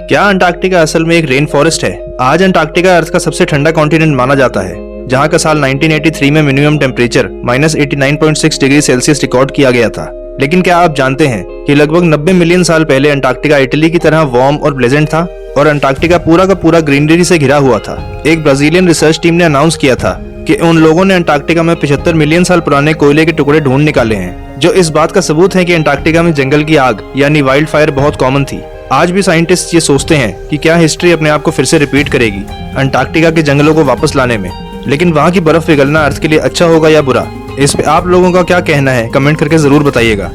क्या अंटार्कटिका असल में एक रेन फॉरेस्ट है? आज अंटार्कटिका अर्थ का सबसे ठंडा कॉन्टिनेंट माना जाता है, जहां का साल 1983 में minimum temperature -89.6 degree Celsius record किया गया था। लेकिन क्या आप जानते हैं कि लगभग 90 मिलियन साल पहले अंटार्कटिका इटली की तरह वार्म और प्लेजेंट था और अंटार्कटिका पूरा का पूरा ग्रीनरी से घिरा हुआ था। एक ब्राजीलियन रिसर्च टीम ने अनाउंस किया था कि उन लोगों ने अंटार्कटिका में 75 मिलियन साल पुराने कोयले के टुकड़े ढूंढ निकाले हैं, जो इस बात का सबूत है कि अंटार्कटिका में जंगल की आग यानी वाइल्ड फायर बहुत कॉमन थी। आज भी साइंटिस्ट ये सोचते हैं कि क्या हिस्ट्री अपने आप को फिर से रिपीट करेगी अंटार्कटिका के जंगलों को वापस लाने में। लेकिन वहाँ की बर्फ पिघलना अर्थ के लिए अच्छा होगा या बुरा, इस पे आप लोगों का क्या कहना है? कमेंट करके जरूर बताइएगा।